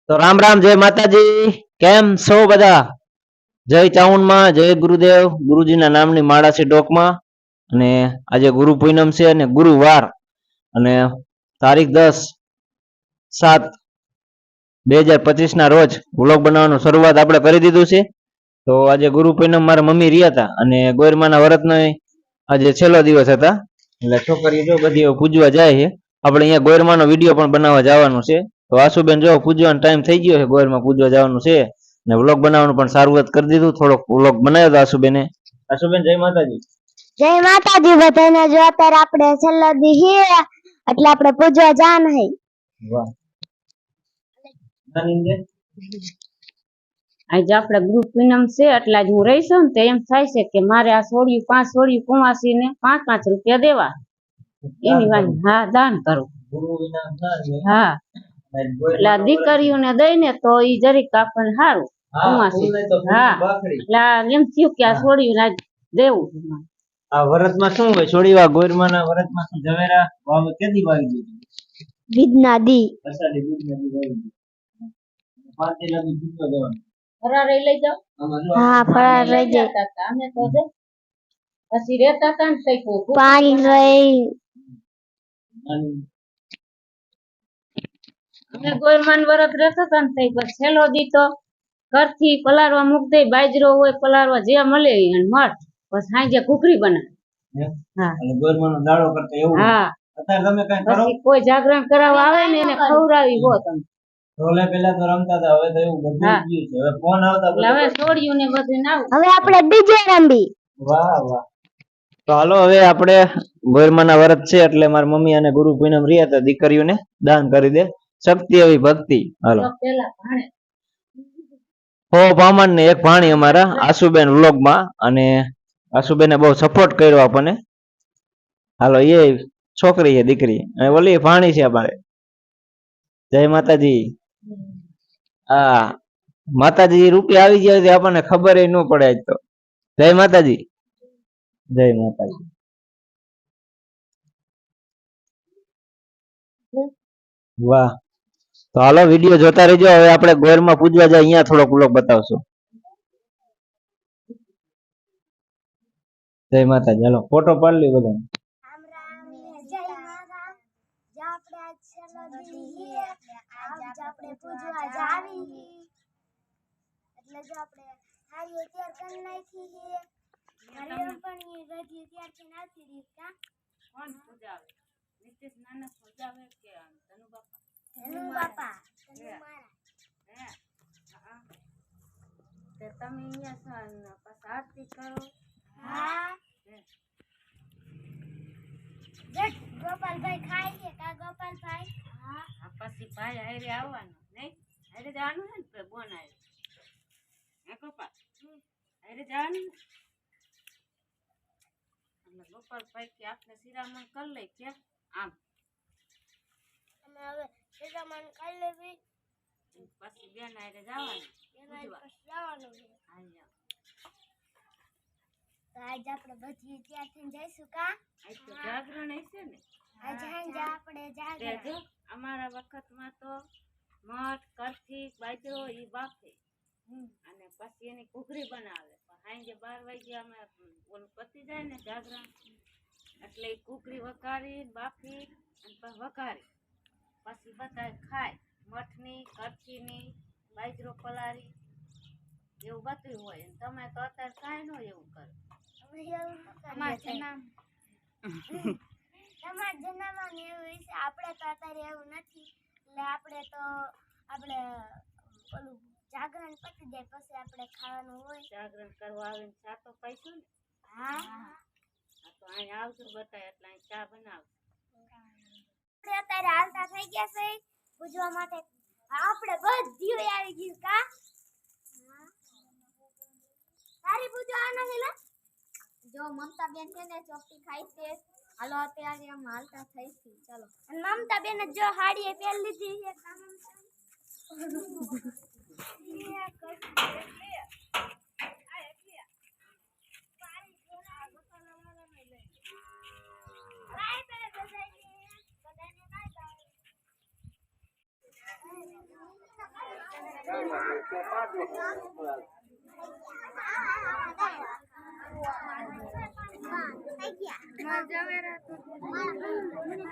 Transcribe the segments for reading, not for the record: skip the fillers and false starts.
તો રામ રામ, જય માતાજી. કેમ છો બધા? જય ચાઉંડમાં, જય ગુરુદેવ. ગુરુજીના નામની માળા છે ડોકમાં. અને આજે ગુરુ પૂનમ છે અને ગુરુવાર અને તારીખ 10/7/2025 ના રોજ વ્લોગ બનાવવાનું શરૂઆત આપણે કરી દીધું છે. તો આજે ગુરુ પૂનમ મારા મમ્મી રહ્યા હતા અને ગોરમાના વ્રતનો આજે છેલ્લો દિવસ હતા, એટલે છોકરીઓ જો બધી પૂજવા જાય છે. આપણે અહીંયા ગોરમાનો વિડીયો પણ બનાવવા જવાનું છે. તો આશુબેન જો પૂજવાનો ટાઈમ થઈ ગયો છે, ગોરમાં પૂજવા જવાનું છે ને વ્લોગ બનાવવાનું પણ શરૂઆત કરી દીધું. થોડોક વ્લોગ બનાવ્યો હતો આશુબેને. આશુબેન જય માતાજી. જય માતાજી બધાને. જો અત્યારે આપણે છેલ્લો દી હે એટલે આપણે પૂજવા જાન હે. વાહ. આજે આપણે ગુરુ પૂનમ છે એટલે આજ હું રહીશું ને તો એમ થાય છે કે મારે આ છોડ્યું 5 છોડ્યું કુંવાસી ને 5-5 રૂપિયા દેવા એની વાત. હા, દાન કરું. હા, એટલે આ દીકરીઓને દઈને તો ઈ જરીક આપણને સારું કુંવાસી. હા, એટલે એમ થયું કે આ છોડ્યું આજ દેવું. આ વ્રતમાં શું હોય? છોડીવા ગોરમાના વ્રતમાં શું જવેરા વાવે કેદી વાવી દીધી? બીજના દી. અષાઢી બીજના દી વાવી દીધી. પાંચે લગી પૂજવા જવાનું. ફરાર લઈ જાઓ. હા, ફરાર લઈ જાય. અમે તો જો પછી રહેતા હતા ને તઈ પાણી લઈ અમે ગોરમાન વ્રત રહેતા હતા ને તઈ પછી છેલ્લો દી તો ઘરથી પલારવા મૂક દે, બાજરો હોય પલારવા જે મળે અને મઠ પછી સાંજે ઘૂઘરી બનાવે. હા, અને ગોરમાનો દાડો કરતા એવું. હા, અત્યારે તમે કઈ કરો? પછી કોઈ જાગરણ કરાવવા આવે ને એને ખવડાવી હો તમે. રોલે પેલા તો રમતા હતા, હવે તો એવું બધું ગયું છે. હવે ફોન આવતા એટલે હવે છોડ્યું ને બધું ના હવે આપણે ડીજે રમી. વાહ વાહ. તો હાલો હવે આપણે ગોરમાના વ્રત છે એટલે મારી મમ્મી અને ગુરુ પૂનમ રહ્યા હતા, દીકરીઓને દાન કરી દે. શક્તિ એવી ભક્તિ. હાલો. પેલા ભાણે હો પામણ ને એક ભાણી અમારા આશુબેન વ્લોગમાં, અને આશુબેને બહુ સપોર્ટ કર્યો આપણને. હાલો, એ છોકરી છે દીકરી અને ઓલી ભાણી છે અમારે. જય માતાજી. હા, માતાજી રૂપિયા આવી ગયા આપણને ખબર ન પડે. આજ તો જય માતાજી. જય માતાજી. વાહ. તો હાલો વિડીયો જોતા રહેજો. હવે આપણે ગોરમાં પૂજવા જાય અહીંયા થોડોક વ્લોગ બતાવશું. જય માતાજી. હાલો ફોટો પાડી લે બધા. રામ રામ ને જય માતા. જો આપણે આજ છેલ્લો દી હે આજ આપણે પૂજવા જાવી. એટલે જો આપણે હારી તૈયાર કરી નાખી હે. હરિયમ પણ એ ગજી ત્યારથી નાખી દીધી. કા કોણ પૂજાવે? નિત્ય નાના પૂજાવે કે ધનુ બાપા? ધનુ બાપા, ધનુ મારા. હે, હા. તે તમે અહીંયા પછી આરતી કરો. હા. જટ ગોપાલભાઈ ખાય છે. કા ગોપાલભાઈ? હા. પછી ભાઈ હારે આવવાનું નહીં? હારે જવાનું ને તો બોન આવે. હે ગોપાલ, હારે જવાનું ને? અને ગોપાલભાઈ કે આપણે શિરામણ કરી લઈ કે આમ અમે હવે શિરામણ કરી લેવી. પછી બેન હારે જવાનું. જવાનું છે. તો આજે આપણે બધી તૈયાર થઈને જઈશું. કા આજ તો જાગરણ હશે ને? આજે સાંજે આપણે જાગરણ. અમારા વખતમાં તો મઠ કરથી બાજરો એ બાફે અને પછી એની ઘૂઘરી બનાવે. સાંજે 12 વાગે અમે ઓલું પતી જાય ને જાગરણ એટલે એ ઘૂઘરી વઘારી બાફી અને પછી વઘારી પછી બધા ખાય. મઠની કરથીની બાજરો પલારી એવું બધું હોય. તમે તો અત્યારે કાંઈ ન એવું કરો. તમારા જનામાં એવું છે. આપણે તો અત્યારે એવું નથી. એટલે આપણે તો આપણે ઓલું જાગરણ પતી જાય પછી આપણે ખાવાનું હોય. જાગરણ કરવા આવીને ચા તો પીશું ને? હા. તો અહીં આવજો બતાય એટલે અહીં ચા બનાવજો. આપણે અત્યારે હાલતા થઈ ગયા છે પૂજવા માટે. આપણે બધી આવી ગયું. કા તારી પૂજવા આના છે. જો મમતા બેન છે ને ચોકટી ખાઈ છે. હાલો અત્યારે આમ હાલતા થઈ છે. ચાલો. અને મમતા બેન જો હાડી પહેરી લીધી છે.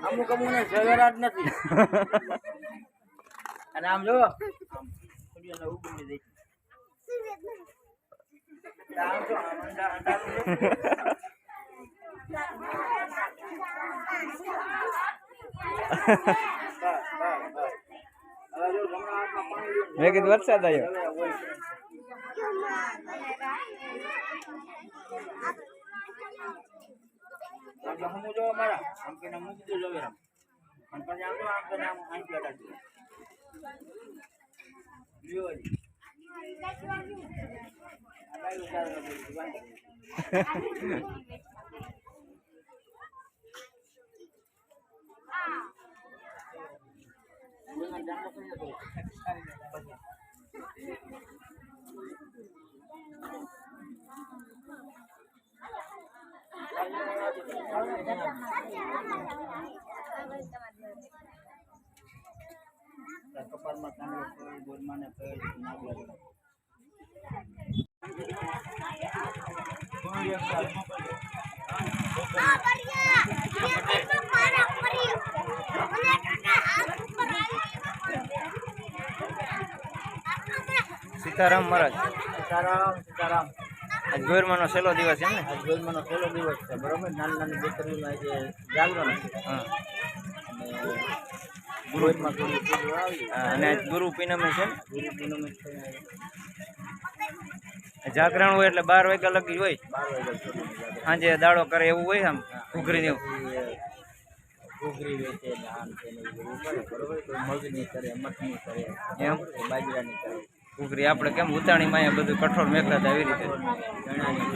અમુક અમુક ને સવેરા જ નથી. અને આમ જો સૂર્યને ઉગી દે. આમ જો મેં કીધું વરસાદ આવ્યો. હું જો મારા આમ કે મૂકી દો જવેરા અને પછી આમ તો આમ કે આમ આંટી અડાડી લ્યો જી આ બાઈ ઉતાર કપાળમાં કાંડો ગોરમાને સીતારામ મહારાજ. સીતારામ. આજ ગોરમાનો છેલ્લો દિવસ છે ને? આજ ગોરમાનો છેલ્લો દિવસ છે, બરોબર. નાની નાની દીકરીઓનો આજે જાગરણ છે. હા. અને ગુરુ પૂનમે છે ને? ગુરુ પૂનમે જાગરણ હોય એટલે 12 વાગ્યા લગી હોય. 12 વાગ્યા સાંજે દાડો કરે એવું હોય. આમ ઘૂઘરી ને ઘૂઘરી વેચે ધાન છે ને એવું કરે, બરોબર. તો મગની કરે, મઠની કરે, એમ બાજરાની કરે. ઘૂઘરી આપણે કેમ ઉતાણી માં બધું કઠોળ મેકતા એવી રીતે ચણાની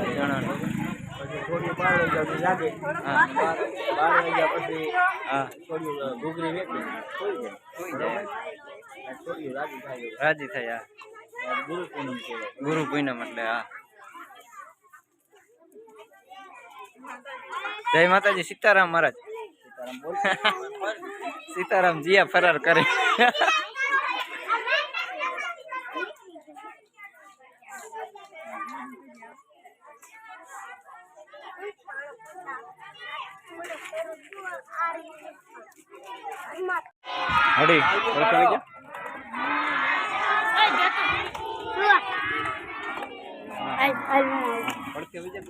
પછી થોડી 12 વાગ્યા લાગે. હા, 12 વાગ્યા પછી હા થોડી ઘૂઘરી વેચી કોઈ જાય થોડી રાજી થાય. હા, ગુરુ પૂનમ કહેવાય. ગુરુ પૂનમ એટલે હા. જય માતાજી. સીતારામ મહારાજ. સીતારામ બોલ. સીતારામ જીયા ફરાર કરે. હડી પડકે વિજય